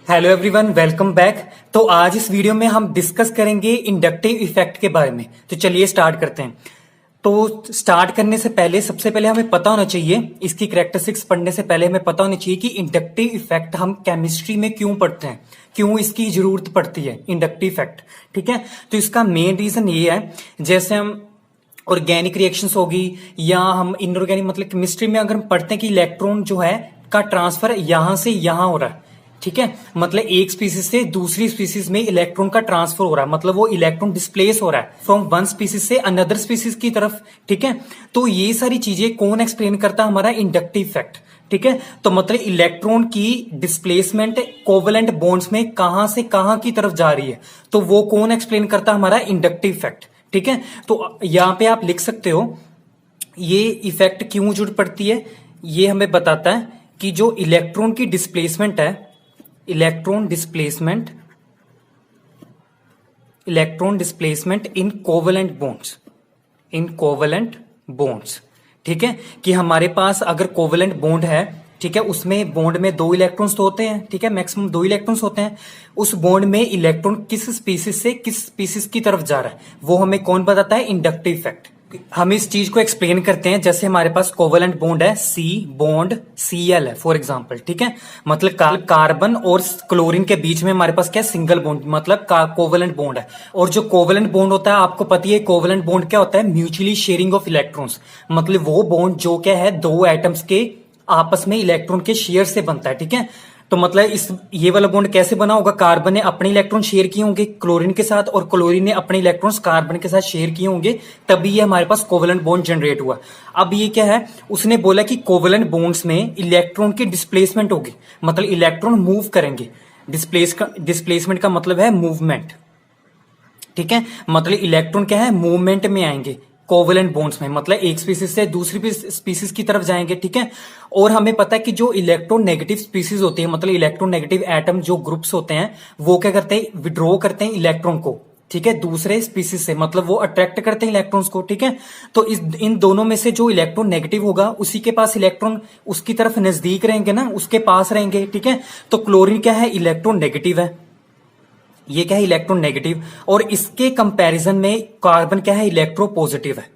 Hello everyone, welcome back. तो आज इस वीडियो में हम डिस्कस करेंगे इंडक्टिव इफेक्ट के बारे में। तो चलिए स्टार्ट करते हैं। तो स्टार्ट करने से पहले सबसे पहले हमें पता होना चाहिए, इसकी कैरेक्टरिस्टिक्स पढ़ने से पहले हमें पता होना चाहिए कि इंडक्टिव इफेक्ट हम केमिस्ट्री में क्यों पढ़ते हैं, क्यों इसकी जरूरत पड़ती है इंडक्टिव इफेक्ट। ठीक है, तो इसका मेन रीजन ये है, जैसे हम ऑर्गेनिक रिएक्शंस होगी या हम इनऑर्गेनिक मतलब केमिस्ट्री में अगर हम पढ़ते हैं कि इलेक्ट्रॉन जो है का ट्रांसफर यहां से यहां हो रहा है। ठीक है, मतलब एक स्पीसीज से दूसरी स्पीसीज में इलेक्ट्रॉन का ट्रांसफर हो रहा है, मतलब वो इलेक्ट्रॉन डिस्प्लेस हो रहा है फ्रॉम वन स्पीसीज से अनदर स्पीसीज की तरफ। ठीक है, तो ये सारी चीजें कौन एक्सप्लेन करता है? हमारा इंडक्टिव इफेक्ट। ठीक है, तो मतलब इलेक्ट्रॉन की डिस्प्लेसमेंट कोवेलेंट बॉन्ड्स में कहां से कहां की तरफ जा रही है, तो वो कौन एक्सप्लेन करता है? हमारा इंडक्टिव इफेक्ट। ठीक है, तो यहां पे आप लिख सकते हो ये इफेक्ट क्यों जरूरत पड़ती है। ये हमें बताता है कि जो इलेक्ट्रॉन की डिस्प्लेसमेंट है, electron displacement in covalent bonds, in covalent bonds. ठीक है, कि हमारे पास अगर कोवेलेंट बॉन्ड है, ठीक है, उसमें बॉन्ड में दो इलेक्ट्रॉन्स तो होते हैं। ठीक है, मैक्सिमम दो इलेक्ट्रॉन्स होते हैं। उस बॉन्ड में इलेक्ट्रॉन किस स्पीसीज से किस स्पीसीज की तरफ जा रहा है, वो हमें कौन बताता है? Inductive effect. हम इस चीज को एक्सप्लेन करते हैं, जैसे हमारे पास कोवेलेंट बॉन्ड है, सी बॉन्ड Cl है फॉर एग्जांपल। ठीक है, मतलब कार्बन और क्लोरीन के बीच में हमारे पास क्या है? सिंगल बॉन्ड, मतलब कोवेलेंट बॉन्ड है। और जो कोवेलेंट बॉन्ड होता है, आपको पता है कोवेलेंट बॉन्ड क्या होता है? म्यूचुअली शेयरिंग ऑफ इलेक्ट्रॉन्स, मतलब वो बॉन्ड जो क्या है, दो एटम्स के आपस में इलेक्ट्रॉन के शेयर से बनता है। ठीक है, तो मतलब ये वाला बॉन्ड कैसे बना होगा? कार्बन ने अपने इलेक्ट्रॉन शेयर किए होंगे क्लोरीन के साथ और क्लोरीन ने अपने इलेक्ट्रॉन्स कार्बन के साथ शेयर किए होंगे, तभी ये हमारे पास कोवेलेंट बॉन्ड जनरेट हुआ। अब ये क्या है? उसने बोला कि कोवेलेंट बॉन्ड्स में इलेक्ट्रॉन की डिस्प्लेसमेंट होगी, मतलब इलेक्ट्रॉन मूव करेंगे। डिस्प्लेसमेंट का मतलब है मूवमेंट। ठीक है, मतलब इलेक्ट्रॉन क्या है? मूवमेंट में आएंगे कोवेलेंट बॉन्ड्स में, मतलब एक स्पीसीज से दूसरी स्पीसीज की तरफ जाएंगे। ठीक है, और हमें पता है कि जो इलेक्ट्रोनेगेटिव स्पीसीज होती है, मतलब इलेक्ट्रोनेगेटिव एटम जो ग्रुप्स होते हैं, वो क्या करते हैं? विड्रॉ करते हैं इलेक्ट्रॉन को। ठीक है, दूसरे स्पीसीज से, मतलब वो अट्रैक्ट करते हैं इलेक्ट्रॉन्स को। ठीक है, तो इन दोनों में से जो इलेक्ट्रॉन नेगेटिव होगा, उसी के पास इलेक्ट्रॉन उसकी तरफ नजदीक रहेंगे ना, उसके पास रहेंगे। ठीक है, तो क्लोरीन क्या है? इलेक्ट्रॉन नेगेटिव है, ये क्या है? Electron negative. और इसके कंपैरिजन में कार्बन क्या है? इलेक्ट्रो पॉजिटिव है।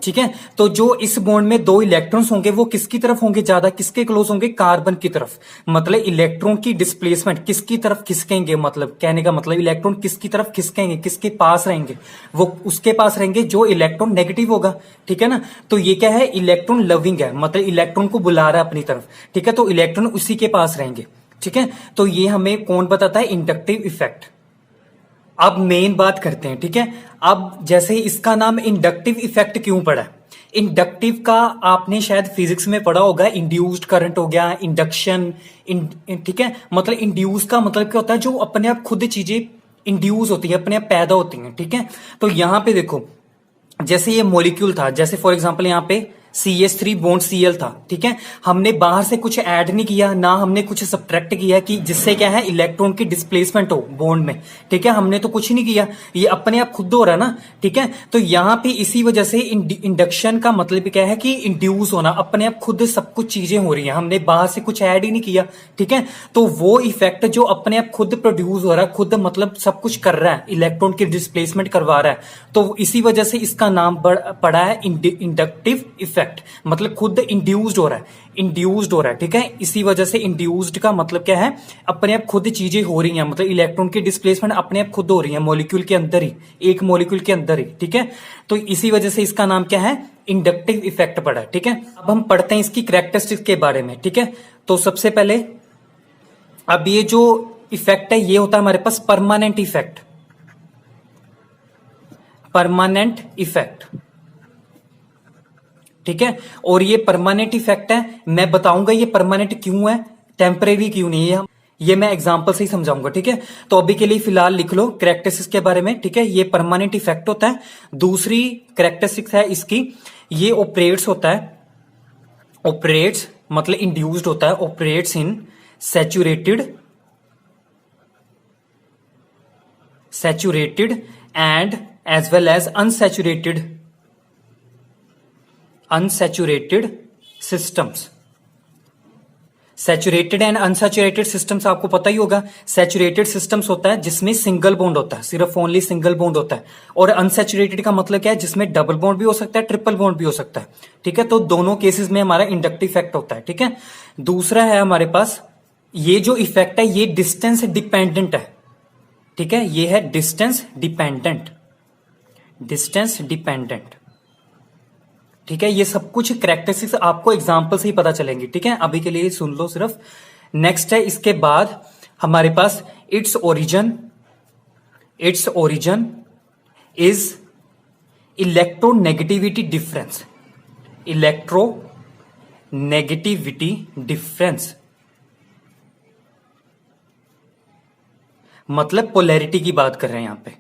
ठीक है, तो जो इस बॉन्ड में दो इलेक्ट्रॉन्स होंगे, वो किसकी तरफ होंगे? ज्यादा किसके क्लोज होंगे? कार्बन की तरफ। मतलब इलेक्ट्रॉन की डिस्प्लेसमेंट किसकी तरफ खिसकेंगे, मतलब कहने का मतलब इलेक्ट्रॉन किसकी तरफ खिसकेंगे, किसके पास रहेंगे? वो उसके पास रहेंगे जो इलेक्ट्रॉन नेगेटिव होगा। ठीक है ना, तो ये क्या है? इलेक्ट्रॉन लविंग है, मतलब इलेक्ट्रॉन को बुला रहा है अपनी तरफ। ठीक है, तो इलेक्ट्रॉन उसी के पास रहेंगे। ठीक है, तो ये हमें कौन बताता है? Inductive effect. अब मेन बात करते हैं। ठीक है, अब जैसे इसका नाम इंडक्टिव इफेक्ट क्यों पड़ा? इंडक्टिव का आपने शायद फिजिक्स में पढ़ा होगा, इंड्यूस्ड करंट हो गया, इंडक्शन। ठीक है, मतलब इंड्यूस का मतलब क्या होता है? जो अपने आप खुद चीजें इंड्यूस होती है, अपने आप पैदा होती हैं। ठीक है, तो यहां पे देखो, जैसे ये मॉलिक्यूल था, जैसे फॉर एग्जांपल यहाँ पे CH3 बॉन्ड Cl था। ठीक है, हमने बाहर से कुछ ऐड नहीं किया, ना हमने कुछ सब्ट्रैक्ट किया कि जिससे क्या है? इलेक्ट्रॉन की डिस्प्लेसमेंट हो बॉन्ड में। ठीक है, हमने तो कुछ नहीं किया, ये अपने आप खुद हो रहा है ना। ठीक है, तो यहां पे इसी वजह से इंडक्शन का मतलब क्या है? कि इंड्यूस होना, अपने आप खुद सब कुछ चीजें हो रही है, हमने बाहर से कुछ ऐड ही नहीं किया। ठीक है, तो वो इफेक्ट जो अपने आप खुद प्रोड्यूस हो रहा है, खुद मतलब सब कुछ कर रहा है, इलेक्ट्रॉन की डिस्प्लेसमेंट करवा रहा है, तो इसी वजह से इसका नाम पड़ा है इंडक्टिव इफेक्ट। मतलब खुद इंड्यूस्ड हो रहा है, इंड्यूस्ड हो रहा है। ठीक है, इसी वजह से इंड्यूस्ड का मतलब क्या है? अपने आप खुद चीजें हो रही हैं, मतलब इलेक्ट्रॉन की डिस्प्लेसमेंट अपने आप खुद हो रही है, मॉलिक्यूल के अंदर ही, एक मॉलिक्यूल के अंदर ही। ठीक है, तो इसी वजह से इसका नाम क्या है? इंडक्टिव इफेक्ट पड़ा है। ठीक है, अब हम पढ़ते हैं इसकी कैरेक्टरिस्टिक्स के बारे में। ठीक है, तो सबसे पहले अब ये जो इफेक्ट है, ये होता है हमारे पास परमानेंट इफेक्ट। Permanent effect. ठीक है, और ये परमानेंट इफेक्ट है, मैं बताऊंगा ये परमानेंट क्यों है, टेम्परेरी क्यों नहीं है, ये मैं एग्जांपल से ही समझाऊंगा। ठीक है, तो अभी के लिए फिलहाल लिख लो कैरेक्टरिस्टिक्स के बारे में। ठीक है, ये परमानेंट इफेक्ट होता है। दूसरी कैरेक्टरिस्टिक्स है इसकी, ये ऑपरेट्स होता है, ऑपरेट्स मतलब इंड्यूस्ड होता है, operates in saturated and as well as unsaturated systems. Saturated and unsaturated systems आपको पता ही होगा। सैचुरेटेड सिस्टम्स होता है जिसमें सिंगल बॉन्ड होता है, सिर्फ ओनली सिंगल बॉन्ड होता है। और अनसैचुरेटेड का मतलब क्या है, जिसमें डबल बॉन्ड भी हो सकता है, ट्रिपल बॉन्ड भी हो सकता है। ठीक है, तो दोनों केसेस में हमारा इंडक्टिव इफेक्ट होता है। ठीक है, दूसरा है हमारे पास ये जो इफेक्ट है ये डिस्टेंस डिपेंडेंट है। ठीक है, ये है डिस्टेंस डिपेंडेंट, डिस्टेंस डिपेंडेंट। ठीक है, ये सब कुछ कैरेक्टरिस्टिक्स आपको एग्जांपल से ही पता चलेंगी। ठीक है, अभी के लिए सुन लो सिर्फ। नेक्स्ट है इसके बाद हमारे पास it's origin is electronegativity difference, electronegativity difference मतलब पोलैरिटी की बात कर रहे हैं यहां पे।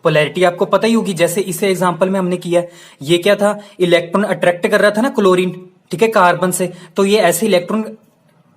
पोलैरिटी आपको पता ही होगी, जैसे इसे एग्जांपल में हमने किया, ये क्या था, इलेक्ट्रॉन अट्रैक्ट कर रहा था ना क्लोरीन, ठीक है, कार्बन से, तो ये ऐसे इलेक्ट्रॉन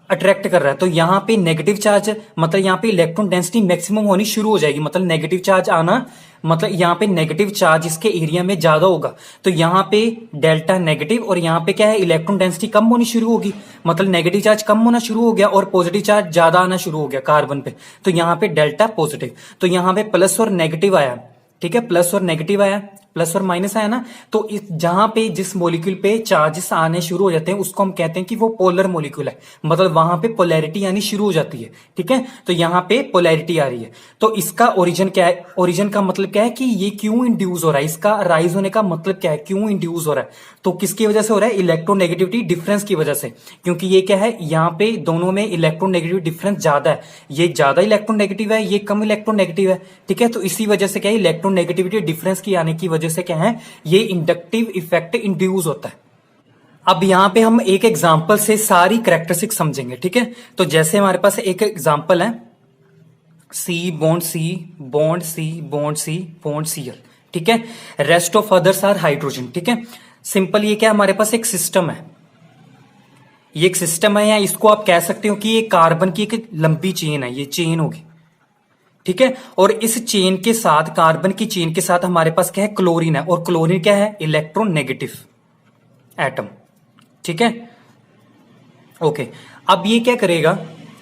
अट्रैक्ट कर रहा है। तो यहां पे नेगेटिव चार्ज मतलब यहां पे इलेक्ट्रॉन डेंसिटी मैक्सिमम होनी शुरू हो जाएगी, मतलब नेगेटिव चार्ज आना, मतलब यहां पे नेगेटिव चार्ज इसके एरिया में ज्यादा होगा। तो यहां पे डेल्टा नेगेटिव और यहां पे क्या है, इलेक्ट्रॉन डेंसिटी कम होनी शुरू होगी, मतलब नेगेटिव चार्ज कम होना शुरू हो गया और पॉजिटिव चार्ज ज्यादा आना शुरू हो गया कार्बन पे। तो यहां पे डेल्टा पॉजिटिव, तो यहां पे प्लस और नेगेटिव आया। ठीक है, प्लस और नेगेटिव आया, प्लस और माइनस आया ना। तो जहां पे जिस मॉलिक्यूल पे चार्जेस आने शुरू हो जाते हैं उसको हम कहते हैं कि वो पोलर मॉलिक्यूल है, मतलब वहां पे पोलैरिटी आनी शुरू हो जाती है। ठीक है, तो यहां पे पोलैरिटी आ रही है। तो इसका ओरिजिन क्या है, ओरिजिन का मतलब क्या है कि ये क्यों इंड्यूस हो रहा है, इसका राइज होने का मतलब क्या है, क्यों इंड्यूस हो रहा है। तो किसकी वजह से हो रहा है, इलेक्ट्रोनेगेटिविटी डिफरेंस की वजह से, क्योंकि ये क्या है, यहाँ पे दोनों में इलेक्ट्रोनेगेटिविटी डिफरेंस ज्यादा है, ये ज्यादा इलेक्ट्रोनेगेटिव है, ये कम इलेक्ट्रोनेगेटिव है। ठीक है, तो इसी वजह से क्या है, इलेक्ट्रोनेगेटिविटी डिफरेंस की आने की वजह से क्या है, ये इंडक्टिव इफेक्ट इंड्यूस होता है। अब यहां पे हम एक एग्जांपल से सारी कैरेक्टरिस्टिक समझेंगे। ठीक है, तो जैसे हमारे पास एक एग्जांपल है, C bond C bond C bond C bond Cl। ठीक है, rest of others are hydrogen. ठीक है, सिंपल ये क्या, हमारे पास एक सिस्टम है, ये एक सिस्टम है, या इसको आप कह सकते हो कि ये कार्बन की एक लंबी चेन है, ये चेन होगी। ठीक है, और इस चेन के साथ, कार्बन की चेन के साथ हमारे पास क्या है, क्लोरीन है, और क्लोरीन क्या है, इलेक्ट्रोनेगेटिव एटम। ठीक है, ओके, अब ये क्या करेगा,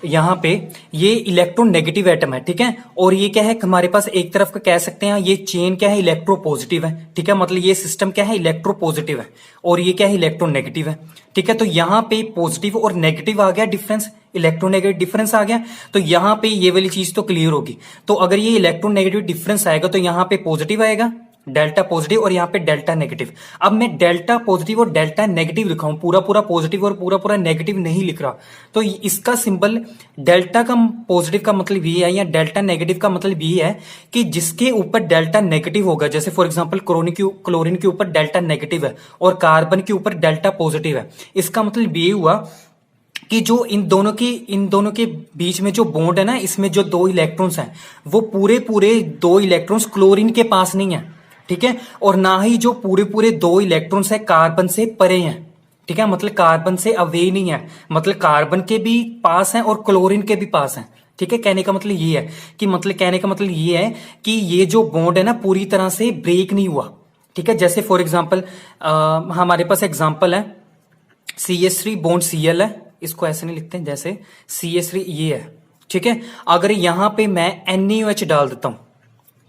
यहां पे ये इलेक्ट्रोनेगेटिव एटम है। ठीक है, और ये क्या है, हमारे पास एक तरफ का कह सकते हैं ये चेन क्या है, इलेक्ट्रोपॉजिटिव है। ठीक है, मतलब ये सिस्टम क्या है, इलेक्ट्रोपॉजिटिव है, और ये क्या है, इलेक्ट्रोनेगेटिव है। ठीक है, तो यहां पे पॉजिटिव और नेगेटिव आ गया डिफरेंस, इलेक्ट्रोनेगेटिव डिफरेंस आ गया। तो यहां पे ये वाली चीज तो क्लियर होगी। तो अगर ये इलेक्ट्रोनेगेटिव डिफरेंस आएगा तो यहां पे पॉजिटिव आएगा, डेल्टा पॉजिटिव, और यहां पे डेल्टा नेगेटिव। अब मैं डेल्टा पॉजिटिव और डेल्टा नेगेटिव लिखा हूं, पूरा पूरा पॉजिटिव और पूरा पूरा नेगेटिव नहीं लिख रहा। तो इसका सिंबल डेल्टा का पॉजिटिव का मतलब ये है, या डेल्टा नेगेटिव का मतलब ये है कि जिसके ऊपर डेल्टा नेगेटिव होगा, जैसे फॉर एग्जांपल क्लोरीन के ऊपर डेल्टा नेगेटिव है और कार्बन के ऊपर डेल्टा पॉजिटिव है। इसका मतलब ये हुआ कि जो इन दोनों के बीच में जो बॉन्ड है ना, इसमें जो दो इलेक्ट्रॉन्स हैं वो पूरे पूरे दो इलेक्ट्रॉन्स क्लोरीन के पास नहीं है। ठीक है, और ना ही जो पूरे पूरे दो इलेक्ट्रॉन्स है कार्बन से परे हैं। ठीक है, मतलब कार्बन से अवे नहीं है, मतलब कार्बन के भी पास है और क्लोरीन के भी पास है। ठीक है, कहने का मतलब ये है कि ये जो बॉन्ड है ना पूरी तरह से ब्रेक नहीं हुआ। ठीक है, जैसे फॉर एग्जांपल हमारे पास एग्जांपल है CH3 बॉन्ड Cl है, इसको ऐसे नहीं लिखते हैं, जैसे CH3 ये है। ठीक है, अगर यहां पे मैं NaOH डाल देता हूं,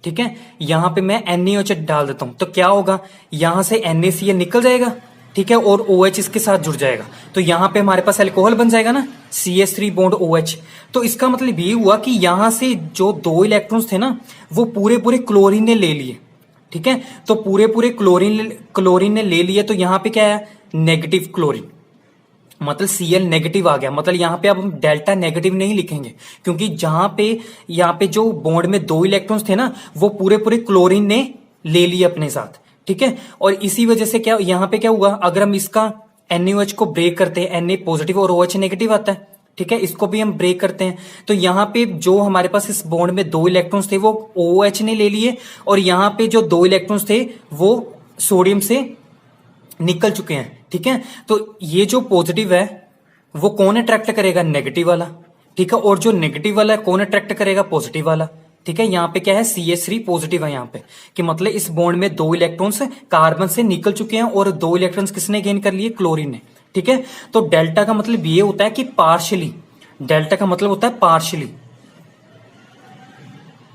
ठीक है, यहां पे मैं NaOH डाल देता हूं, तो क्या होगा, यहां से NaCl निकल जाएगा। ठीक है, और OH इसके साथ जुड़ जाएगा, तो यहां पे हमारे पास अल्कोहल बन जाएगा ना, CH3 बॉन्ड OH। तो इसका मतलब ये हुआ कि यहां से जो दो इलेक्ट्रॉन्स थे ना वो पूरे पूरे क्लोरीन ने ले लिए। ठीक है, तो पूरे पूरे क्लोरीन ने ले लिए, तो यहां पे क्या है, नेगेटिव क्लोरीन, मतलब Cl नेगेटिव आ गया। मतलब यहां पे अब हम डेल्टा नेगेटिव नहीं लिखेंगे, क्योंकि यहां पे जो बॉन्ड में दो इलेक्ट्रॉन्स थे ना वो पूरे पूरे क्लोरीन ने ले लिए अपने साथ। ठीक है, और इसी वजह से क्या यहां पे क्या हुआ, अगर हम इसका NaOH को ब्रेक करते हैं, Na पॉजिटिव और OH नेगेटिव आता है। ठीक है, इसको भी हम ब्रेक करते हैं, तो यहां पे जो हमारे पास इस बॉन्ड में दो इलेक्ट्रॉन्स थे वो OH ने ले लिए, और यहां पे जो दो इलेक्ट्रॉन्स थे वो सोडियम से निकल चुके हैं। ठीक है, तो ये जो पॉजिटिव है वो कौन अट्रैक्ट करेगा, नेगेटिव वाला। ठीक है, और जो नेगेटिव वाला है कौन अट्रैक्ट करेगा, पॉजिटिव वाला। ठीक है, यहाँ पे क्या है, CH3 पॉजिटिव है यहाँ पे, कि मतलब इस बॉन्ड में दो इलेक्ट्रॉन्स कार्बन से निकल चुके हैं और दो इलेक्ट्रॉन्स किसने गेन कर लिए, क्लोरीन ने। ठीक है। तो डेल्टा का मतलब ये होता है कि पार्शियली, डेल्टा का मतलब होता है पार्शियली,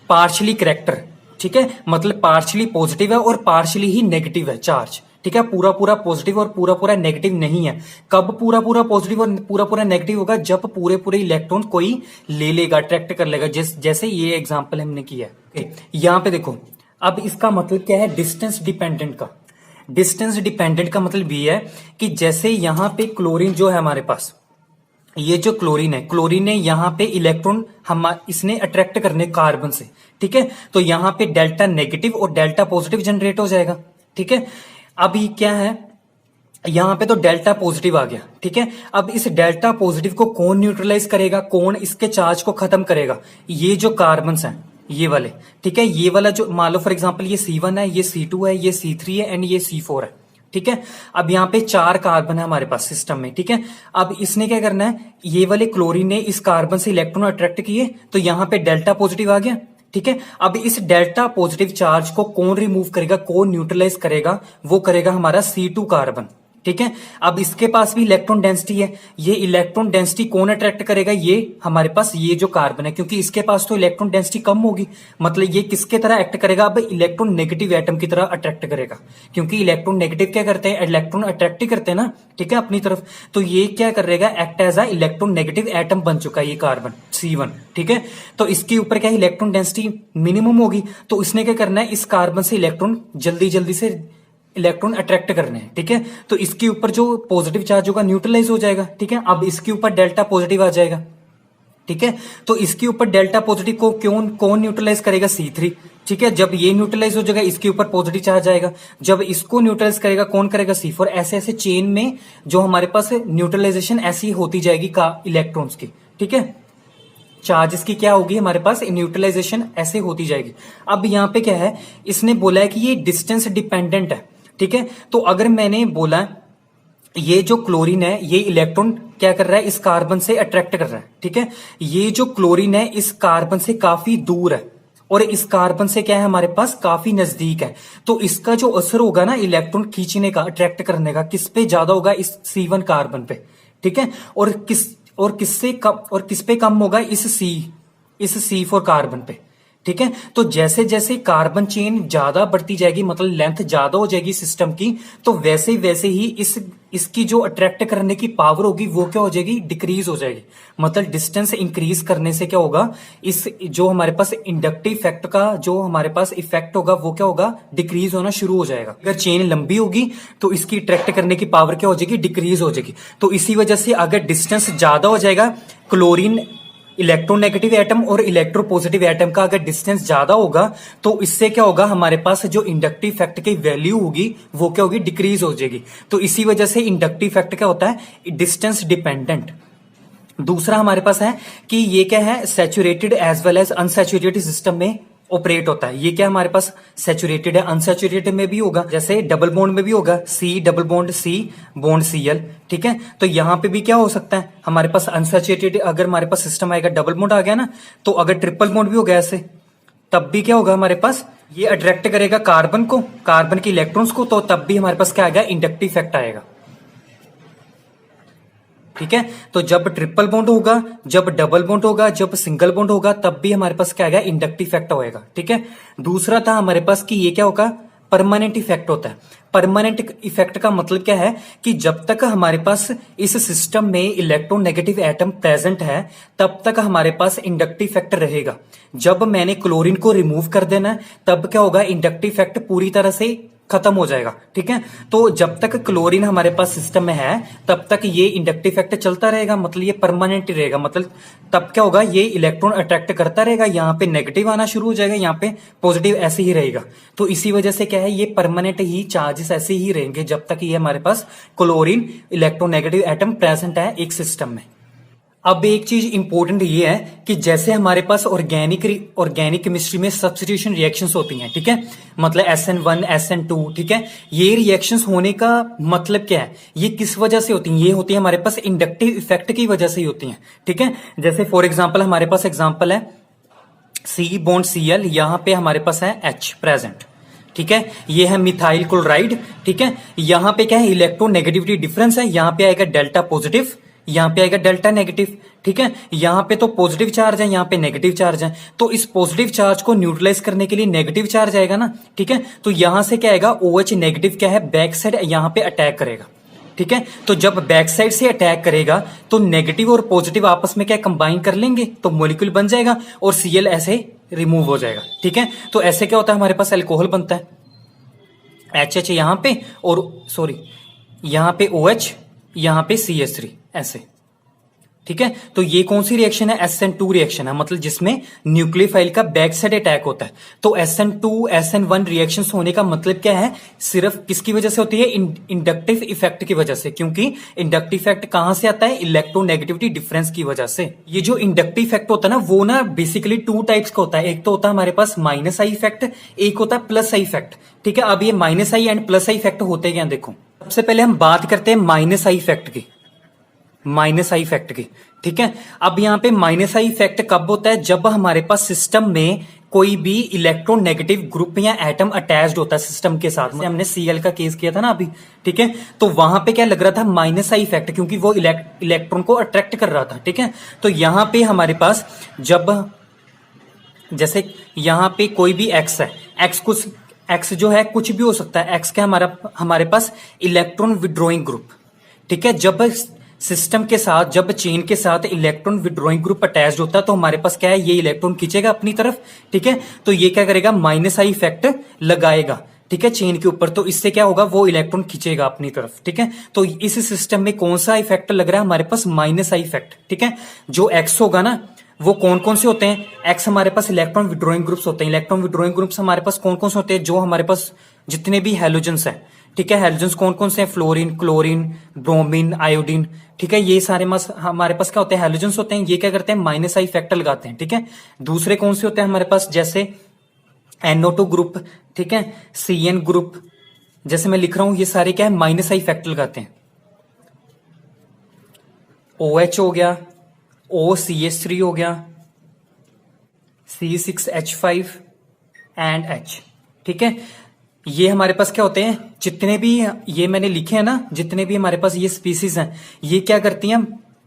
पार्शियली करेक्टर, ठीक है। मतलब पार्शियली पॉजिटिव है और पार्शियली ही नेगेटिव है चार्ज, ठीक है। पूरा पूरा पॉजिटिव और पूरा पूरा नेगेटिव नहीं है। कब पूरा पूरा पॉजिटिव और पूरा पूरा नेगेटिव होगा? जब पूरे पूरे इलेक्ट्रॉन कोई ले लेगा, अट्रैक्ट कर लेगा, जैसे ये एग्जांपल हमने किया है। यहां पे देखो, अब इसका मतलब क्या है डिस्टेंस डिपेंडेंट का? डिस्टेंस डिपेंडेंट का मतलब ये है कि जैसे यहां पे क्लोरीन जो है हमारे पास, ये जो क्लोरीन है, क्लोरीन ने यहाँ पे इलेक्ट्रॉन हम इसने अट्रैक्ट करने कार्बन से, ठीक है। तो यहाँ पे डेल्टा नेगेटिव और डेल्टा पॉजिटिव जनरेट हो जाएगा, ठीक है। अब ये क्या है, यहाँ पे तो डेल्टा पॉजिटिव आ गया, ठीक है। अब इस डेल्टा पॉजिटिव को कौन न्यूट्रलाइज करेगा, कौन इसके चार्ज को खत्म करेगा? ये जो कार्बन्स हैं ये वाले, ठीक है। ये वाला जो मान लो फॉर एग्जांपल ये C1 है, ये C2 है, ये C3 है एंड ये C4 है, ठीक है। अब यहाँ पे 4 कार्बन है हमारे पास सिस्टम में, ठीक है। अब इसने क्या करना है, ये वाले क्लोरीन ने इस कार्बन से इलेक्ट्रॉन अट्रैक्ट किए, तो यहाँ पे डेल्टा पॉजिटिव आ गया, ठीक है। अब इस डेल्टा पॉजिटिव चार्ज को कौन रिमूव करेगा, कौन न्यूट्रलाइज करेगा? वो करेगा हमारा C2 कार्बन, ठीक है। अब इसके पास भी इलेक्ट्रॉन डेंसिटी है, ये इलेक्ट्रॉन डेंसिटी कौन अट्रैक्ट करेगा? ये हमारे पास ये जो कार्बन है, क्योंकि इसके पास तो इलेक्ट्रॉन डेंसिटी कम होगी, मतलब ये किसके तरह एक्ट करेगा? अब इलेक्ट्रॉन नेगेटिव एटम की तरह अट्रैक्ट करेगा, क्योंकि इलेक्ट्रॉन नेगेटिव क्या करते हैं, इलेक्ट्रॉन अट्रैक्ट ही करते हैं ना, ठीक है, अपनी तरफ। तो ये क्या करेगा, act as a electron negative atom बन चुका है ये कार्बन C1, ठीक है। तो इसके ऊपर क्या इलेक्ट्रॉन डेंसिटी मिनिमम होगी, तो इसने क्या करना है, इस कार्बन से इलेक्ट्रॉन जल्दी जल्दी से इलेक्ट्रॉन अट्रैक्ट करने हैं, ठीक है। तो इसके ऊपर जो पॉजिटिव चार्ज होगा न्यूट्रलाइज हो जाएगा, ठीक है। अब इसके ऊपर डेल्टा पॉजिटिव आ जाएगा, ठीक है। तो इसके ऊपर डेल्टा पॉजिटिव को कौन न्यूट्रलाइज करेगा? C3, ठीक है। जब ये न्यूट्रलाइज हो जाएगा, इसके ऊपर पॉजिटिव चार्ज आएगा, जब इसको न्यूट्रलाइज करेगा कौन करेगा? C4। ऐसे ऐसे चेन में जो हमारे पास न्यूट्रलाइजेशन ऐसी होती जाएगी का इलेक्ट्रॉन्स की, ठीक है। चार्जेस की क्या होगी हमारे पास, न्यूट्रलाइजेशन ऐसे होती जाएगी। अब यहाँ पे क्या है, इसने बोला है कि ये डिस्टेंस डिपेंडेंट है, ठीक है। तो अगर मैंने बोला ये जो क्लोरीन है ये इलेक्ट्रॉन क्या कर रहा है, इस कार्बन से अट्रैक्ट कर रहा है, ठीक है। ये जो क्लोरीन है इस कार्बन से काफी दूर है और इस कार्बन से क्या है हमारे पास काफी नजदीक है, तो इसका जो असर होगा ना इलेक्ट्रॉन खींचने का, अट्रैक्ट करने का, किस पे ज्यादा होगा? इस C1 कार्बन पे, ठीक है। और किससे कम, और किस पे कम होगा? इस C4 कार्बन पे, ठीक है। तो जैसे जैसे कार्बन चेन ज्यादा बढ़ती जाएगी, मतलब लेंथ ज्यादा हो जाएगी सिस्टम की, तो वैसे वैसे ही इसकी जो अट्रैक्ट करने की पावर होगी वो क्या हो जाएगी, डिक्रीज हो जाएगी। मतलब डिस्टेंस इंक्रीज करने से क्या होगा, इस जो हमारे पास इंडक्टिव इफेक्ट का जो हमारे पास इफेक्ट होगा वो क्या होगा, डिक्रीज होना शुरू हो जाएगा। अगर चेन लंबी होगी तो इसकी अट्रैक्ट करने की पावर क्या हो जाएगी, डिक्रीज हो जाएगी। तो इसी वजह से अगर डिस्टेंस ज्यादा हो जाएगा, क्लोरीन इलेक्ट्रोनेगेटिव एटम और इलेक्ट्रोपॉजिटिव एटम का अगर डिस्टेंस ज्यादा होगा, तो इससे क्या होगा, हमारे पास जो इंडक्टिव इफेक्ट की वैल्यू होगी वो क्या होगी, डिक्रीज हो जाएगी। तो इसी वजह से इंडक्टिव इफेक्ट क्या होता है, डिस्टेंस डिपेंडेंट। दूसरा हमारे पास है कि ये क्या है, saturated as well as unsaturated system में ऑपरेट होता है। ये क्या हमारे पास सैचुरेटेड है, अनसैचुरेटेड में भी होगा, जैसे डबल बॉन्ड में भी होगा, C double bond C bond Cl, ठीक है। तो यहां पे भी क्या हो सकता है हमारे पास अनसैचुरेटेड, अगर हमारे पास सिस्टम आएगा डबल बॉन्ड आ गया ना, तो अगर ट्रिपल बॉन्ड भी हो गया ऐसे, तब भी क्या होगा हमारे पास, ये अट्रैक्ट करेगा कार्बन को, कार्बन के इलेक्ट्रॉन्स को, तो तब भी हमारे पास क्या आएगा, इंडक्टिव इफेक्ट आएगा, ठीक है। तो जब ट्रिपल बॉन्ड होगा, जब डबल बॉन्ड होगा, जब सिंगल बॉन्ड होगा, तब भी हमारे पास क्या आएगा, इंडक्टिव इफेक्ट होएगा, ठीक है। दूसरा था हमारे पास कि ये क्या होगा, परमानेंट इफेक्ट होता है। परमानेंट इफेक्ट का मतलब क्या है कि जब तक हमारे पास इस सिस्टम में इलेक्ट्रोनेगेटिव एटम प्रेजेंट है, तब तक हमारे पास इंडक्टिव इफेक्ट रहेगा। जब मैंने क्लोरीन को रिमूव कर देना, तब क्या होगा, इंडक्टिव इफेक्ट पूरी तरह से खत्म हो जाएगा, ठीक है। तो जब तक क्लोरीन हमारे पास सिस्टम में है, तब तक ये इंडक्टिव इफेक्ट चलता रहेगा, मतलब ये परमानेंट रहेगा। मतलब तब क्या होगा, ये इलेक्ट्रॉन अट्रैक्ट करता रहेगा, यहाँ पे नेगेटिव आना शुरू हो जाएगा, यहाँ पे पॉजिटिव ऐसे ही रहेगा। तो इसी वजह से क्या है, ये परमानेंट ही चार्जेस ऐसे ही रहेंगे जब तक ये हमारे पास क्लोरीन इलेक्ट्रोनेगेटिव एटम प्रेजेंट है एक सिस्टम में। अब एक चीज इंपॉर्टेंट ये है कि जैसे हमारे पास ऑर्गेनिक केमिस्ट्री में सब्स्टिट्यूशन रिएक्शंस होती हैं, ठीक है, मतलब SN1 SN2, ठीक है। ये रिएक्शंस होने का मतलब क्या है, ये किस वजह से होती हैं, ये होती है हमारे पास इंडक्टिव इफेक्ट की वजह से ही होती हैं, ठीक है। जैसे फॉर एग्जाम्पल हमारे पास एग्जाम्पल है C बॉन्ड Cl, यहां पे हमारे पास है H प्रेजेंट, ठीक है, ये है मिथाइल क्लोराइड। ठीक है, यहां पे क्या है, इलेक्ट्रोनेगेटिविटी डिफरेंस है, यहां पे आएगा डेल्टा पॉजिटिव, यहां पे आएगा डेल्टा नेगेटिव। ठीक है, यहां पे तो पॉजिटिव चार्ज है, यहां पे नेगेटिव चार्ज है, तो इस पॉजिटिव चार्ज को न्यूट्रलाइज करने के लिए नेगेटिव चार्ज आएगा ना। ठीक है, तो यहां से क्या आएगा, OH नेगेटिव क्या है, बैक साइड यहां पे अटैक करेगा। ठीक है, तो जब बैक साइड से अटैक करेगा तो नेगेटिव और पॉजिटिव आपस में क्या कंबाइन कर लेंगे, तो मॉलिक्यूल बन जाएगा और Cl ऐसे रिमूव हो जाएगा। ठीक है, तो ऐसे क्या होता है, हमारे पास अल्कोहल बनता है, HH यहां पे और सॉरी यहां पे OH, यहां पे CH3 ऐसे। ठीक है, तो ये कौन सी रिएक्शन है, SN2 रिएक्शन है, मतलब जिसमें न्यूक्लियोफाइल का बैक साइड अटैक होता है। तो SN2 SN1 रिएक्शन होने का मतलब क्या है, सिर्फ किसकी वजह से होती है, इंडक्टिव इफेक्ट की वजह से, क्योंकि इंडक्टिव इफेक्ट कहां से आता है, इलेक्ट्रोनेगेटिविटी डिफरेंस की वजह से। ये जो इंडक्टिव इफेक्ट होता है ना, वो ना बेसिकली 2 टाइप्स का होता है, एक तो होता है हमारे पास माइनस आई इफेक्ट, एक होता है प्लस आई इफेक्ट। ठीक है, अब ये minus I and plus I effect होते क्या, देखो सबसे पहले हम बात करते हैं माइनस आई इफेक्ट की, माइनस आई इफेक्ट की। ठीक है, अब यहां पे माइनस आई इफेक्ट कब होता है, जब हमारे पास सिस्टम में कोई भी इलेक्ट्रोनेगेटिव ग्रुप या एटम अटैच्ड होता है सिस्टम के साथ में। हमने Cl का केस किया था ना अभी। ठीक है, तो वहां पे क्या लग रहा था, माइनस आई इफेक्ट, क्योंकि वो इलेक्ट्रॉन को अट्रैक्ट कर रहा था। ठीक है, तो यहां पे हमारे पास जब जैसे यहां पे कोई भी एक्स है, एक्स जो है कुछ भी हो सकता है, एक्स क्या हमारे पास इलेक्ट्रॉन विड्रॉइंग ग्रुप। ठीक है, जब सिस्टम के साथ, जब चेन के साथ इलेक्ट्रॉन विड्रॉइंग ग्रुप अटैच्ड होता है तो हमारे पास क्या है, ये इलेक्ट्रॉन खींचेगा अपनी तरफ। ठीक है, तो ये क्या करेगा, माइनस आई इफेक्ट लगाएगा। ठीक है, चेन के ऊपर, तो इससे क्या होगा, वो इलेक्ट्रॉन खींचेगा अपनी तरफ। ठीक है, तो इस सिस्टम में कौन सा इफेक्ट लग रहा है, हमारे पास माइनस आई इफेक्ट। ठीक है, जो एक्स होगा ना, वो कौन कौन से होते हैं, एक्स हमारे पास इलेक्ट्रॉन विड्रॉइंग ग्रुप्स होते हैं। इलेक्ट्रॉन विड्रॉइंग ग्रुप्स हमारे पास कौन कौन से होते हैं, जो हमारे पास जितने भी हैलोजेंस हैं। ठीक है, हैलोजेंस कौन कौन से हैं, फ्लोरीन, क्लोरीन, ब्रोमीन, आयोडीन। ठीक है, ये सारे हमारे पास क्या होते हैं, हैलोजेंस होते हैं। ये क्या करते हैं, माइनस आई इफेक्ट लगाते हैं। ठीक है, दूसरे कौन से होते हैं हमारे पास, जैसे NO2 ग्रुप। ठीक है, CN ग्रुप, जैसे मैं लिख रहा हूं, ये सारे क्या है, माइनस आई इफेक्ट लगाते हैं। OH हो गया, OCH3 हो गया, C6H5 एंड H। ठीक है, ये हमारे पास क्या होते हैं, जितने भी ये मैंने लिखे हैं ना, जितने भी हमारे पास ये स्पीसीज हैं, ये क्या करती हैं,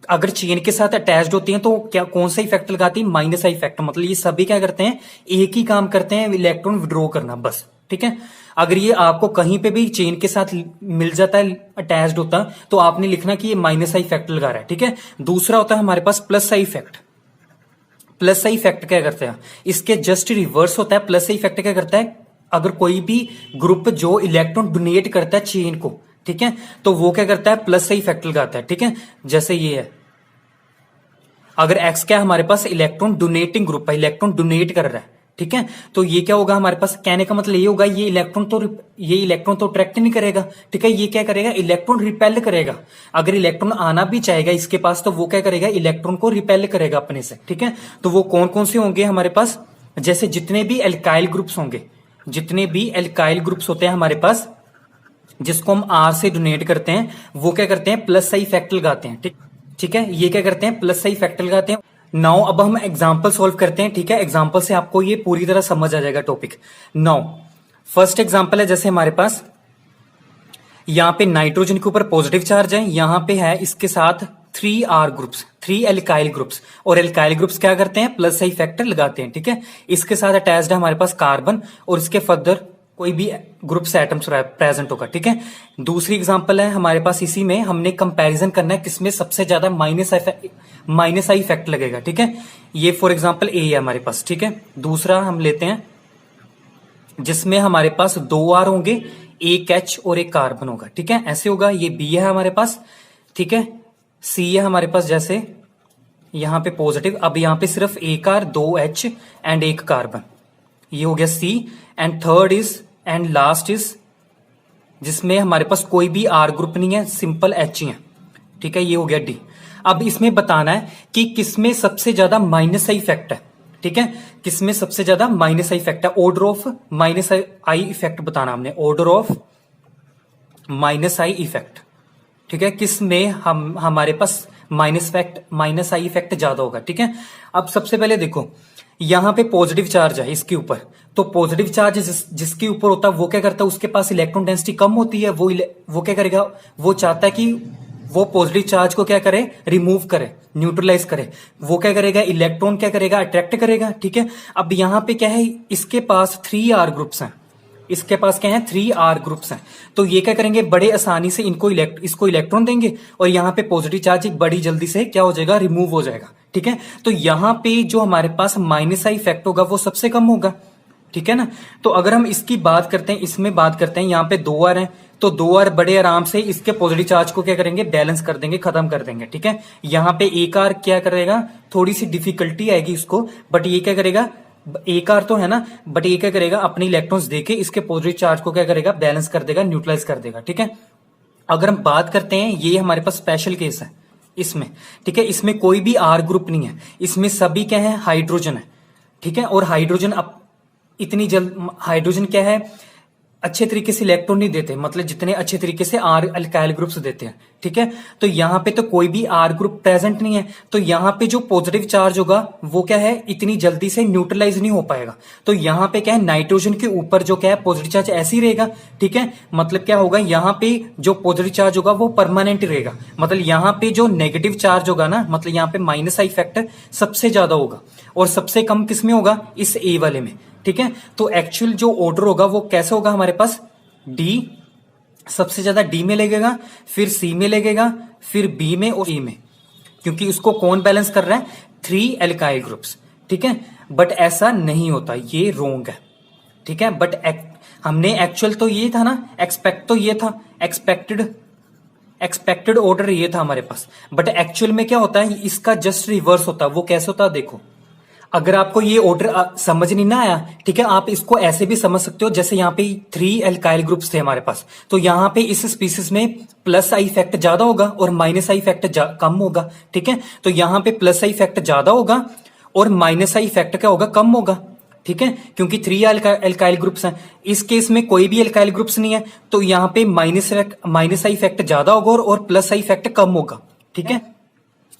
अगर चेन के साथ अटैच्ड होती हैं तो क्या कौन सा इफेक्ट लगाती है, माइनस आई इफेक्ट। मतलब ये सभी क्या करते हैं, एक ही काम करते हैं, इलेक्ट्रॉन विड्रॉ करना बस। ठीक है, अगर ये आपको कहीं पे भी चेन के साथ मिल जाता है, अटैच्ड होता, तो आपने लिखना कि ये माइनस आई इफेक्ट लगा रहा है। ठीक है, दूसरा होता है हमारे पास plus I effect. Plus I effect क्या करते हैं, इसके जस्ट रिवर्स होता है। प्लस आई इफेक्ट क्या करता है, अगर कोई भी ग्रुप जो इलेक्ट्रॉन डोनेट करता है चेन को, ठीक है, तो वो क्या करता है, प्लस आई इफेक्ट लगाता है। ठीक है, जैसे ये है, अगर एक्स क्या है, हमारे पास इलेक्ट्रॉन डोनेटिंग ग्रुप है, इलेक्ट्रॉन डोनेट कर रहा है। ठीक है, तो ये क्या होगा, हमारे पास कहने का मतलब ये होगा, ये इलेक्ट्रॉन तो अट्रैक्ट नहीं करेगा। ठीक है, ये क्या करेगा, इलेक्ट्रॉन रिपेल करेगा। अगर इलेक्ट्रॉन आना भी चाहेगा इसके पास, तो वो क्या करेगा, इलेक्ट्रॉन को रिपेल करेगा अपने से। ठीक है, तो वो कौन कौन से होंगे हमारे पास, जैसे जितने भी एल्काइल ग्रुप्स होंगे, जितने भी एल्काइल ग्रुप्स होते हैं हमारे पास, जिसको हम R से डोनेट करते हैं, वो क्या करते हैं, प्लस आई इफेक्ट लगाते हैं। ठीक है, ये क्या करते हैं, प्लस आई इफेक्ट लगाते हैं। नाउ अब हम एग्जाम्पल सॉल्व करते हैं। ठीक है, एग्जाम्पल से आपको ये पूरी तरह समझ आ जाएगा टॉपिक। नाउ फर्स्ट एग्जाम्पल है, जैसे हमारे पास यहां पे नाइट्रोजन के ऊपर पॉजिटिव चार्ज है, यहां पे है इसके साथ 3R ग्रुप्स, 3 एल्काइल ग्रुप्स, और एल्काइल ग्रुप्स क्या करते हैं, प्लस आई फैक्टर लगाते हैं। ठीक है, इसके साथ अटैच्ड है हमारे पास कार्बन, और इसके फर्दर कोई भी ग्रुप्स एटम्स प्रेजेंट होगा। ठीक है, दूसरी एग्जांपल है हमारे पास, इसी में हमने कंपैरिजन करना है किसमें सबसे ज्यादा माइनस आई इफेक्ट लगेगा। ठीक है, ये फॉर एग्जांपल ए है हमारे पास। ठीक है, दूसरा हम लेते हैं जिसमें हमारे पास 2R होंगे, एक H और एक कार्बन होगा। ठीक है, ऐसे होगा। ये बी है हमारे पास। ठीक है, सी है हमारे पास, जैसे यहां पे पॉजिटिव, अब यहां पे सिर्फ एक R, 2H एंड एक कार्बन, ये हो गया C. And third is and last is, जिसमें हमारे पास कोई भी R ग्रुप नहीं है, सिंपल H ही है। ठीक है, ये हो गया डी। अब इसमें बताना है कि किसमें सबसे ज्यादा माइनस आई इफेक्ट है। ठीक है, किसमें सबसे ज्यादा माइनस आई इफेक्ट है, order of minus I effect बताना हमने, order of minus I effect. ठीक है, किसमें हमारे पास माइनस आई इफेक्ट ज्यादा होगा। ठीक है, अब सबसे पहले देखो, यहाँ पे पॉजिटिव चार्ज है इसके ऊपर, तो पॉजिटिव चार्ज जिसके ऊपर होता है वो क्या करता है, उसके पास इलेक्ट्रॉन डेंसिटी कम होती है, वो क्या करेगा, वो चाहता है कि वो पॉजिटिव चार्ज को क्या करे, रिमूव करे, न्यूट्रलाइज करे। वो क्या करेगा, इलेक्ट्रॉन क्या करेगा, अट्रैक्ट करेगा। ठीक है, अब यहाँ पे क्या है, इसके पास 3R ग्रुप्स हैं, इसके पास क्या है, 3R ग्रुप्स हैं। तो ये क्या करेंगे, बड़े आसानी से इसको इलेक्ट्रॉन देंगे और यहाँ पे पॉजिटिव चार्ज बड़ी जल्दी से क्या हो जाएगा, रिमूव हो जाएगा। ठीक है, तो यहाँ पे जो हमारे पास माइनस आई इफेक्ट होगा वो सबसे कम होगा। ठीक है ना, तो अगर हम इसकी बात करते हैं, इसमें बात करते हैं, यहाँ पे 2R है, तो 2R बड़े आराम से इसके पॉजिटिव चार्ज को क्या करेंगे, बैलेंस कर देंगे, खत्म कर देंगे। ठीक है, यहाँ पे 1R क्या करेगा, थोड़ी सी डिफिकल्टी आएगी इसको, बट ये क्या करेगा, 1R तो है ना, बट ये क्या करेगा, अपने इलेक्ट्रॉन्स देके इसके पॉजिटिव चार्ज को क्या करेगा, बैलेंस कर देगा, न्यूट्रलाइज कर देगा। ठीक है, अगर हम बात करते हैं, ये हमारे पास स्पेशल केस है इसमें। ठीक है, इसमें कोई भी R ग्रुप नहीं है, इसमें सभी क्या है, हाइड्रोजन है। ठीक है, और हाइड्रोजन इतनी जल्द हाइड्रोजन क्या है, अच्छे तरीके से इलेक्ट्रॉन नहीं देते, मतलब जितने अच्छे तरीके से R अल्काइल ग्रुप्स देते हैं। ठीक है, तो यहाँ पे तो कोई भी R ग्रुप प्रेजेंट नहीं है, तो यहाँ पे जो पॉजिटिव चार्ज होगा वो क्या है, इतनी जल्दी से न्यूट्रलाइज नहीं हो पाएगा। तो यहाँ पे क्या है, नाइट्रोजन के ऊपर जो क्या है, पॉजिटिव चार्ज ऐसे ही रहेगा। ठीक है, मतलब क्या होगा, यहाँ पे जो पॉजिटिव चार्ज होगा वो परमानेंट रहेगा, मतलब यहाँ पे जो नेगेटिव चार्ज होगा ना, मतलब यहाँ पे माइनस आई फैक्टर सबसे ज्यादा होगा और सबसे कम किसमें होगा, इस A वाले में। ठीक है, तो एक्चुअल जो ऑर्डर होगा वो कैसे होगा, हमारे पास D सबसे ज्यादा D में लगेगा, फिर C में लगेगा, फिर B में और E में, क्योंकि उसको कौन बैलेंस कर रहा है, 3 एल्काइल ग्रुप्स। ठीक है, बट ऐसा नहीं होता, ये रोंग है। ठीक है, बट हमने एक्चुअल तो ये था ना, एक्सपेक्ट तो ये था, एक्सपेक्टेड ऑर्डर ये था हमारे पास, बट एक्चुअल में क्या होता है, इसका जस्ट रिवर्स होता है। वो कैसे होता है, देखो, अगर आपको ये ऑर्डर समझ नहीं ना आया, ठीक है, आप इसको ऐसे भी समझ सकते हो, जैसे यहाँ पे 3 एल्काइल ग्रुप्स थे हमारे पास, तो यहाँ पे इस स्पीसीज में प्लस आई इफेक्ट ज्यादा होगा और माइनस आई इफेक्ट कम होगा। ठीक है, तो यहाँ पे प्लस आई इफेक्ट ज्यादा होगा और माइनस आई इफेक्ट क्या होगा, कम होगा। ठीक है, क्योंकि 3 एल्काइल ग्रुप्स हैं, इस केस में कोई भी एल्काइल ग्रुप्स नहीं है, तो यहाँ पे माइनस आई इफेक्ट ज्यादा होगा और प्लस आई इफेक्ट कम होगा। ठीक है,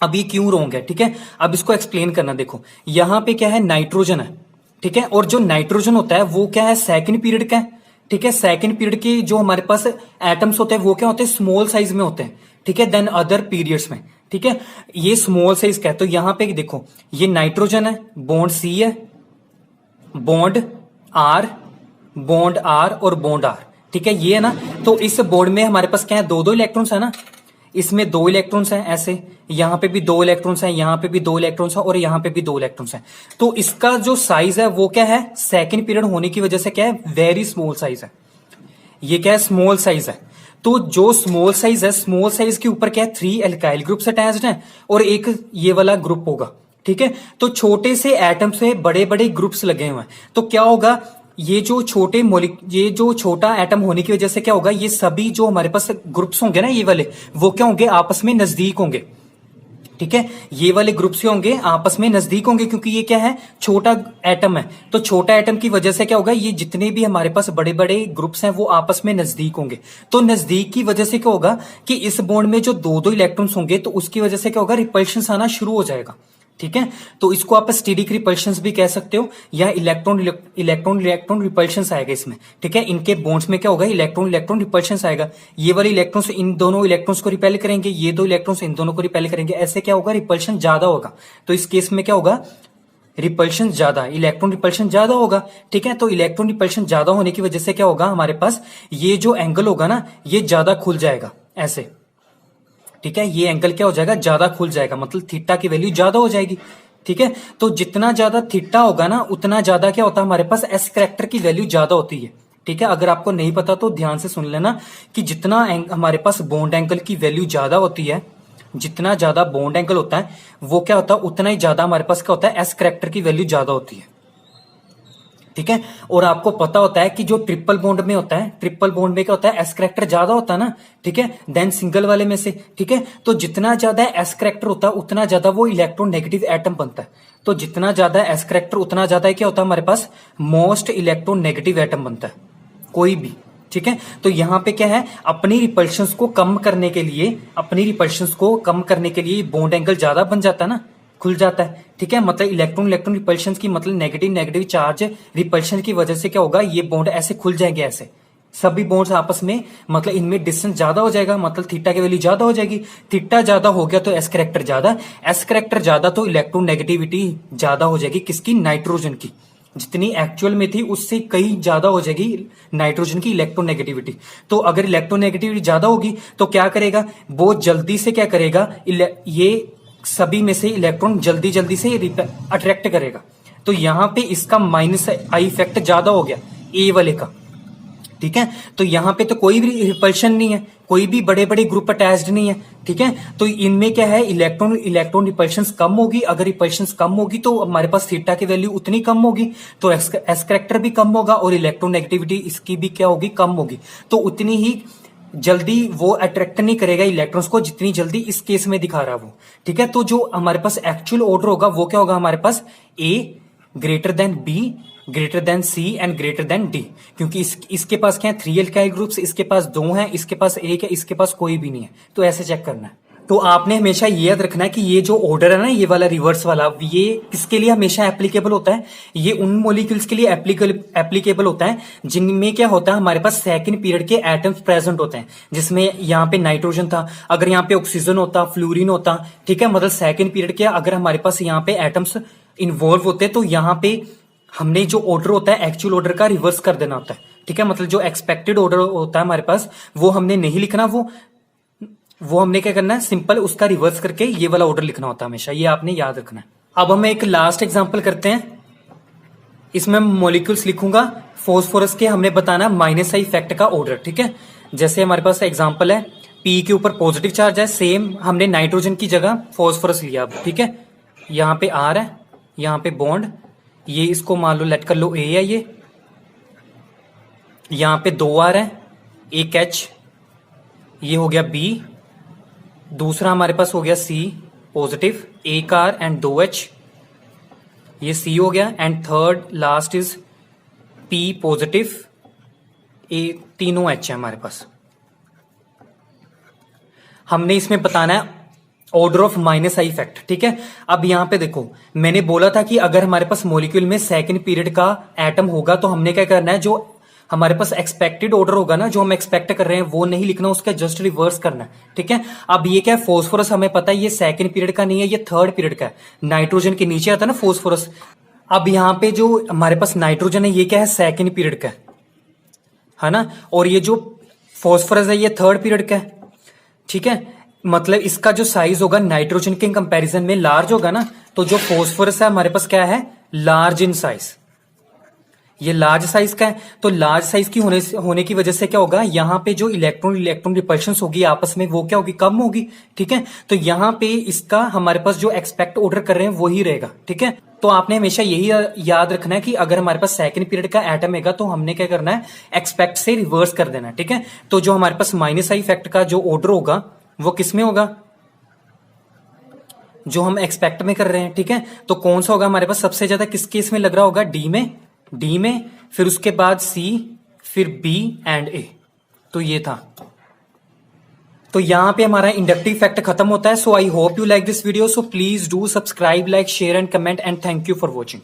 अब ये क्यों रोंग है। ठीक है, अब इसको एक्सप्लेन करना, देखो यहां पे क्या है, नाइट्रोजन है। ठीक है, और जो नाइट्रोजन होता है वो क्या है, सेकंड पीरियड का है। ठीक है, सेकंड पीरियड के जो हमारे पास एटम्स होते हैं वो क्या होते हैं, स्मॉल साइज में होते हैं। ठीक है, देन अदर पीरियड्स में। ठीक है, ये स्मॉल साइज का है, तो यहां पे देखो, ये नाइट्रोजन है, बॉन्ड C है, बॉन्ड R और बॉन्ड R। ठीक है, ये है ना, तो इस बॉन्ड में हमारे पास क्या है, 2 इलेक्ट्रॉन्स है ना, इसमें 2 इलेक्ट्रॉन्स हैं ऐसे, यहां पे भी 2 इलेक्ट्रॉन्स हैं, यहां पे भी 2 इलेक्ट्रॉन्स हैं और यहां पे भी 2 इलेक्ट्रॉन्स हैं। तो इसका जो साइज है वो क्या है, सेकंड पीरियड होने की वजह से क्या है, वेरी स्मॉल साइज है। ये क्या है, स्मॉल साइज है। तो जो स्मॉल साइज है, स्मॉल साइज के ऊपर क्या है, 3 एल्काइल ग्रुप्स अटैच्ड हैं और एक ये वाला ग्रुप होगा। ठीक है, तो छोटे से एटम से बड़े बड़े ग्रुप्स लगे हुए हैं, तो क्या होगा, ये जो छोटा एटम होने की वजह से क्या होगा, ये सभी जो हमारे पास ग्रुप्स होंगे ना, ये वाले, वो क्या होंगे, आपस में नजदीक होंगे। ठीक है, ये वाले ग्रुप्स होंगे आपस में नजदीक होंगे, क्योंकि ये क्या है, छोटा एटम है, तो छोटा एटम की वजह से क्या होगा, ये जितने भी हमारे पास बड़े बड़े ग्रुप्स हैं वो आपस में नजदीक होंगे। तो नजदीक की वजह से क्या होगा कि इस बॉन्ड में जो 2 इलेक्ट्रॉन्स होंगे, तो उसकी वजह से क्या होगा, रिपल्शन आना शुरू हो जाएगा। ठीक है, तो इसको आप स्टेरिक रिपल्शन भी कह सकते हो, या इलेक्ट्रॉन रिपल्शन आएगा इसमें। ठीक है, इनके बॉन्ड्स में क्या होगा, इलेक्ट्रॉन रिपल्शन आएगा। ये वाले इलेक्ट्रॉन्स इन दोनों इलेक्ट्रॉन्स को रिपेल करेंगे, ये 2 इलेक्ट्रॉन्स इन दोनों को रिपेल करेंगे, ऐसे क्या होगा, रिपल्शन ज्यादा होगा। तो इस केस में क्या होगा, रिपल्शन ज्यादा, इलेक्ट्रॉन रिपल्शन ज्यादा होगा। ठीक है, तो इलेक्ट्रॉन रिपल्शन ज्यादा होने की वजह से क्या होगा, हमारे पास ये जो एंगल होगा ना, ये ज्यादा खुल जाएगा ऐसे। ठीक है, ये एंगल क्या हो जाएगा, ज्यादा खुल जाएगा, मतलब थीटा की वैल्यू ज्यादा हो जाएगी। ठीक है, तो जितना ज्यादा थीटा होगा ना, उतना ज्यादा क्या होता है, हमारे पास एस करैक्टर की वैल्यू ज्यादा होती है। ठीक है, अगर आपको नहीं पता तो ध्यान से सुन लेना कि जितना हमारे पास बॉन्ड एंगल की वैल्यू ज्यादा होती है, जितना ज्यादा बॉन्ड एंगल होता है वो क्या होता है, उतना ही ज्यादा हमारे पास क्या होता है, एस करैक्टर की वैल्यू ज्यादा होती है। ठीक है, और आपको पता होता है कि जो ट्रिपल बॉन्ड में होता है, ट्रिपल बॉन्ड में क्या होता है, एस करैक्टर ज्यादा होता है ना। ठीक है, देन सिंगल वाले में से। ठीक है, तो जितना ज्यादा एस करैक्टर होता है उतना ज्यादा वो इलेक्ट्रॉन नेगेटिव एटम बनता है। तो जितना ज्यादा एस करैक्टर उतना ज्यादा क्या होता है, हमारे पास मोस्ट इलेक्ट्रॉन नेगेटिव एटम बनता है कोई भी। ठीक है, तो यहां पे क्या है, अपनी रिपल्शंस को कम करने के लिए बॉन्ड एंगल ज्यादा बन जाता है ना, खुल जाता है, ठीक है। मतलब इलेक्ट्रॉन इलेक्ट्रॉन रिपल्शन की मतलब नेगेटिव नेगेटिव चार्ज रिपल्शन की वजह से क्या होगा, ये बॉन्ड ऐसे खुल जाएंगे, ऐसे सभी बॉन्ड्स आपस में, मतलब इनमें डिस्टेंस ज्यादा हो जाएगा, मतलब थीटा की वैल्यू ज्यादा हो जाएगी। थीटा ज्यादा हो गया तो एस कैरेक्टर ज्यादा, एस कैरेक्टर ज्यादा तो इलेक्ट्रॉन नेगेटिविटी ज्यादा हो जाएगी, किसकी, नाइट्रोजन की। जितनी एक्चुअल में थी उससे कहीं ज्यादा हो जाएगी नाइट्रोजन की इलेक्ट्रोनेगेटिविटी। तो अगर इलेक्ट्रोनेगेटिविटी ज्यादा होगी तो क्या करेगा, बहुत जल्दी से क्या करेगा, ये सभी में से इलेक्ट्रॉन जल्दी जल्दी से अट्रैक्ट करेगा। तो यहां पे इसका माइनस आई इफेक्ट ज्यादा हो गया ए वाले का, ठीक है। तो यहां पे तो कोई भी रिपल्शन नहीं है, कोई भी बड़े बड़े ग्रुप अटैच्ड नहीं है, ठीक है। तो इनमें क्या है, इलेक्ट्रॉन इलेक्ट्रॉन रिपल्शन कम होगी। अगर रिपल्शन कम होगी तो हमारे पास थीटा की वैल्यू उतनी कम होगी, तो एस कैरेक्टर भी कम होगा और इलेक्ट्रोनेगेटिविटी इसकी भी क्या होगी, कम होगी। तो उतनी ही जल्दी वो अट्रैक्ट नहीं करेगा इलेक्ट्रॉन्स को जितनी जल्दी इस केस में दिखा रहा वो, ठीक है। तो जो हमारे पास एक्चुअल ऑर्डर होगा वो क्या होगा, हमारे पास A greater than B greater than C and greater than D, क्योंकि इसके पास क्या है, 3 एल्काइल ग्रुप्स, इसके पास 2 हैं, इसके पास 1 है, इसके पास कोई भी नहीं है। तो ऐसे चेक करना है। तो आपने हमेशा ये याद रखना है कि ये जो ऑर्डर है ना, ये वाला रिवर्स वाला, ये किसके लिए हमेशा एप्लीकेबल होता है, ये उन मॉलिक्यूल्स के लिए एप्लीकेबल होता है जिनमें क्या होता है, हमारे पास सेकंड पीरियड के एटम्स प्रेजेंट होते हैं। जिसमें यहाँ पे नाइट्रोजन था, अगर यहाँ पे ऑक्सीजन होता, फ्लोरीन होता, ठीक है, मतलब सेकंड पीरियड के अगर हमारे पास यहाँ पे एटम्स इन्वॉल्व होते तो यहाँ पे हमने जो ऑर्डर होता है एक्चुअल ऑर्डर का रिवर्स कर देना होता है, ठीक है। मतलब जो एक्सपेक्टेड ऑर्डर होता है हमारे पास वो हमने नहीं लिखना, वो हमने क्या करना है, सिंपल उसका रिवर्स करके ये वाला ऑर्डर लिखना होता है हमेशा, ये आपने याद रखना है। अब हम एक लास्ट एग्जांपल करते हैं, इसमें मॉलिक्यूल्स लिखूंगा फॉस्फोरस के, हमने बताना माइनस आई इफेक्ट का ऑर्डर, ठीक है। जैसे हमारे पास एग्जांपल है, पी के ऊपर पॉजिटिव चार्ज है, सेम हमने नाइट्रोजन की जगह फॉस्फोरस लिया, ठीक है। यहाँ पे आर है, यहाँ पे बॉन्ड, ये इसको मान लो लेट कर लो ए है, ये यहां पे 2 आर है, एक एच, ये हो गया बी, दूसरा हमारे पास हो गया सी पॉजिटिव, एक आर एंड 2 एच, ये सी हो गया, and third last is P positive, A, तीनों एच है हमारे पास। हमने इसमें बताना है order of minus I effect, ठीक है। अब यहां पे देखो, मैंने बोला था कि अगर हमारे पास मॉलिक्यूल में सेकंड पीरियड का एटम होगा तो हमने क्या करना है, जो हमारे पास एक्सपेक्टेड ऑर्डर होगा ना, जो हम एक्सपेक्ट कर रहे हैं वो नहीं लिखना, उसका जस्ट रिवर्स करना है, ठीक है। अब ये क्या है, फॉस्फोरस हमें पता है ये सेकंड पीरियड का नहीं है, ये थर्ड पीरियड का है। नाइट्रोजन के नीचे आता है ना फॉस्फोरस। अब यहां पे जो हमारे पास नाइट्रोजन है ये क्या है, सेकंड पीरियड का है ना, और ये जो फॉस्फोरस है ये थर्ड पीरियड का है, ठीक है। मतलब इसका जो साइज होगा नाइट्रोजन के कंपैरिजन में लार्ज होगा ना, तो जो फॉस्फोरस है हमारे पास क्या है, लार्ज इन साइज, ये लार्ज साइज का है। तो लार्ज साइज की होने की वजह से क्या होगा, यहां पे जो इलेक्ट्रॉन इलेक्ट्रॉन रिपल्शन होगी आपस में वो क्या होगी, कम होगी, ठीक है। तो यहां पे इसका हमारे पास जो एक्सपेक्ट ऑर्डर कर रहे हैं वही रहेगा, ठीक है। तो आपने हमेशा यही याद रखना है कि अगर हमारे पास सेकंड पीरियड का एटम है तो हमने क्या करना है, एक्सपेक्ट से रिवर्स कर देना है, ठीक है। तो जो हमारे पास माइनस आई इफेक्ट का जो ऑर्डर होगा वो किस में होगा, जो हम एक्सपेक्ट में कर रहे हैं, ठीक है। तो कौन सा होगा हमारे पास, सबसे ज्यादा किस केस में लग रहा होगा, डी में, फिर उसके बाद सी, फिर बी एंड ए। तो ये था, तो यहां पे हमारा इंडक्टिव इफेक्ट खत्म होता है। So I hope you like this video, so please do subscribe, like, share and comment, and thank you for watching.